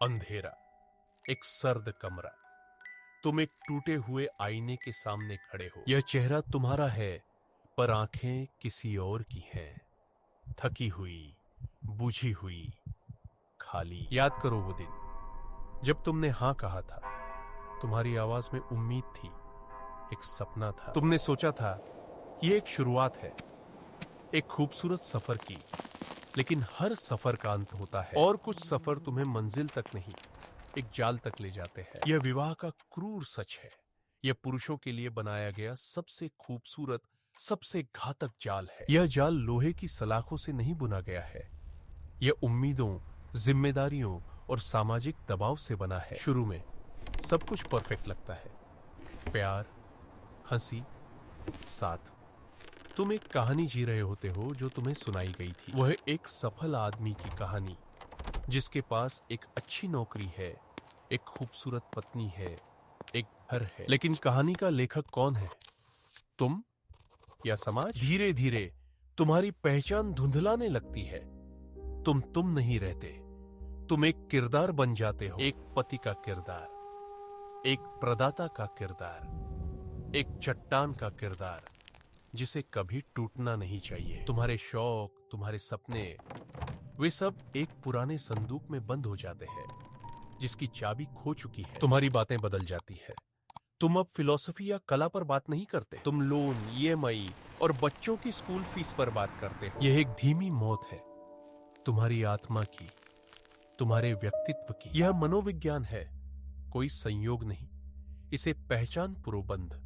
अंधेरा, एक सर्द कमरा। तुम एक टूटे हुए आईने के सामने खड़े हो। यह चेहरा तुम्हारा है, पर आंखें किसी और की हैं। थकी हुई, बुझी हुई, खाली। याद करो वो दिन जब तुमने हां कहा था। तुम्हारी आवाज में उम्मीद थी, एक सपना था। तुमने सोचा था ये एक शुरुआत है, एक खूबसूरत सफर की। लेकिन हर सफर का अंत होता है, और कुछ सफर तुम्हें मंजिल तक नहीं, एक जाल तक ले जाते हैं। यह विवाह का क्रूर सच है। यह पुरुषों के लिए बनाया गया सबसे खूबसूरत, सबसे घातक जाल है। यह जाल लोहे की सलाखों से नहीं बुना गया है। यह उम्मीदों, जिम्मेदारियों और सामाजिक दबाव से बना है। शुरू में सब कुछ परफेक्ट लगता है, प्यार, हंसी, साथ। तुम एक कहानी जी रहे होते हो जो तुम्हें सुनाई गई थी। वह एक सफल आदमी की कहानी, जिसके पास एक अच्छी नौकरी है, एक खूबसूरत पत्नी है, एक घर है। लेकिन कहानी का लेखक कौन है? तुम या समाज? धीरे धीरे तुम्हारी पहचान धुंधलाने लगती है। तुम नहीं रहते। तुम एक किरदार बन जाते हो। एक पति का किरदार, एक प्रदाता का किरदार, एक चट्टान का किरदार जिसे कभी टूटना नहीं चाहिए। तुम्हारे शौक, तुम्हारे सपने, वे सब एक पुराने संदूक में बंद हो जाते हैं, जिसकी चाबी खो चुकी है। तुम्हारी बातें बदल जाती है। तुम अब फिलॉसफी या कला पर बात नहीं करते। तुम लोन, ईएमआई और बच्चों की स्कूल फीस पर बात करते हो। यह एक धीमी मौत है, तुम्हारी आत्मा की, तुम्हारे व्यक्तित्व की। यह मनोविज्ञान है, कोई संयोग नहीं। इसे पहचान पुरोबंध,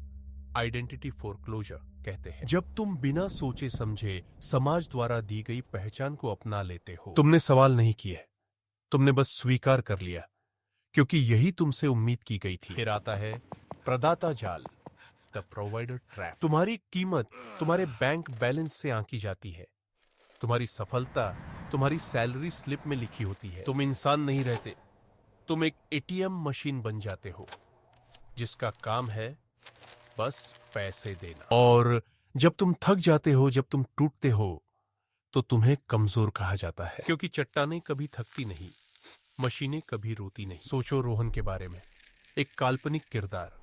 आइडेंटिटी फोरक्लोजर कहते हैं। जब तुम बिना सोचे समझे समाज द्वारा दी गई पहचान को अपना लेते हो। तुमने सवाल नहीं किए, तुमने बस स्वीकार कर लिया, क्योंकि यही तुमसे उम्मीद की गई थी। फिर आता है प्रदाता जाल, द प्रोवाइडर ट्रैप। तुम्हारी कीमत तुम्हारे बैंक बैलेंस से आंकी जाती है। तुम्हारी सफलता तुम्हारी सैलरी स्लिप में लिखी होती है। तुम इंसान नहीं रहते, तुम एक एटीएम मशीन बन जाते हो, जिसका काम है बस पैसे देना। और जब तुम थक जाते हो, जब तुम टूटते हो, तो तुम्हें कमजोर कहा जाता है, क्योंकि चट्टानें कभी थकती नहीं, मशीनें कभी रोती नहीं। सोचो रोहन के बारे में, एक काल्पनिक किरदार,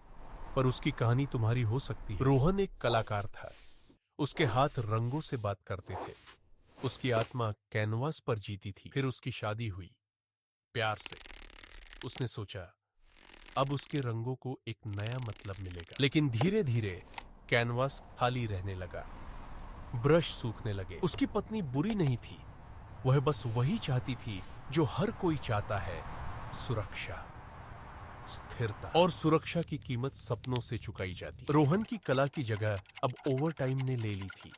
पर उसकी कहानी तुम्हारी हो सकती है। रोहन एक कलाकार था। उसके हाथ रंगों से बात करते थे। उसकी आत्मा कैनवास पर जीती थी। फिर उसकी शादी हुई, प्यार से। उसने सोचा अब उसके रंगों को एक नया मतलब मिलेगा। लेकिन धीरे धीरे कैनवास खाली रहने लगा, ब्रश सूखने लगे। उसकी पत्नी बुरी नहीं थी, वह बस वही चाहती थी जो हर कोई चाहता है, सुरक्षा, स्थिरता। और सुरक्षा की कीमत सपनों से चुकाई जाती। रोहन की कला की जगह अब ओवरटाइम ने ले ली थी।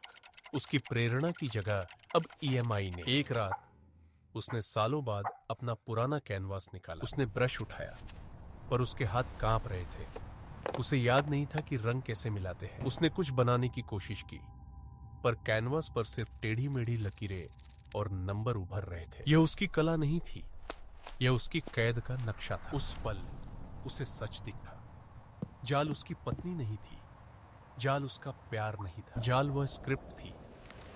उसकी प्रेरणा की जगह अब ईएमआई ने। एक रात उसने सालों बाद अपना पुराना कैनवास निकाला। उसने ब्रश उठाया, पर उसके हाथ कांप रहे थे। उसे याद नहीं था कि रंग कैसे मिलाते हैं। उसने कुछ बनाने की कोशिश की, पर कैनवास पर सिर्फ टेढ़ी मेढ़ी लकीरें और नंबर उभर रहे थे। यह उसकी कला नहीं थी, यह उसकी कैद का नक्शा था। उस पल उसे सच दिखा। जाल उसकी पत्नी नहीं थी, जाल उसका प्यार नहीं था। जाल वह स्क्रिप्ट थी,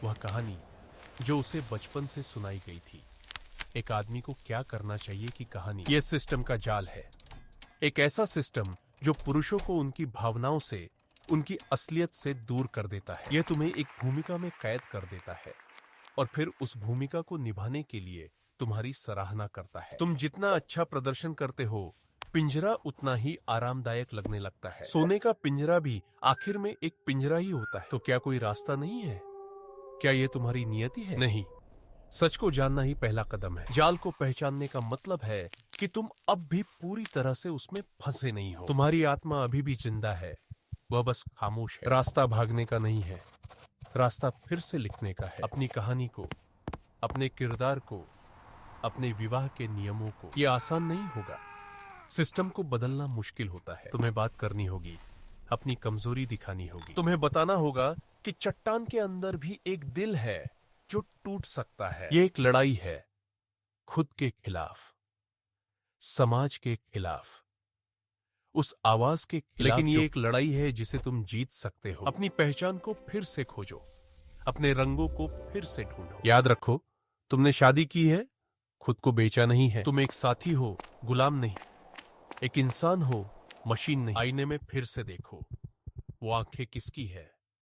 वह कहानी जो उसे बचपन से सुनाई गई थी। एक आदमी को क्या करना चाहिए की कहानी। यह सिस्टम का जाल है, एक ऐसा सिस्टम जो पुरुषों को उनकी भावनाओं से, उनकी असलियत से दूर कर देता है। यह तुम्हें एक भूमिका में कैद कर देता है, और फिर उस भूमिका को निभाने के लिए तुम्हारी सराहना करता है। तुम जितना अच्छा प्रदर्शन करते हो, पिंजरा उतना ही आरामदायक लगने लगता है। सोने का पिंजरा भी आखिर में एक पिंजरा ही होता है। तो क्या कोई रास्ता नहीं है? क्या यह तुम्हारी नियति है? नहीं, सच को जानना ही पहला कदम है। जाल को पहचानने का मतलब है कि तुम अब भी पूरी तरह से उसमें फंसे नहीं हो। तुम्हारी आत्मा अभी भी जिंदा है, वह बस खामोश है। रास्ता भागने का नहीं है, रास्ता फिर से लिखने का है। अपनी कहानी को, अपने किरदार को, अपने विवाह के नियमों को। यह आसान नहीं होगा, सिस्टम को बदलना मुश्किल होता है। तुम्हें बात करनी होगी, अपनी कमजोरी दिखानी होगी। तुम्हें बताना होगा कि चट्टान के अंदर भी एक दिल है जो टूट सकता है। यह एक लड़ाई है, खुद के खिलाफ, समाज के खिलाफ, उस आवाज के खिलाफ। लेकिन ये एक लड़ाई है जिसे तुम जीत सकते हो। अपनी पहचान को फिर से खोजो, अपने रंगों को फिर से ढूंढो। याद रखो, तुमने शादी की है खुद को बेचा नहीं है। तुम एक साथी हो, गुलाम नहीं। एक इंसान हो, मशीन नहीं। आईने में फिर से देखो, वो आंखें किसकी है?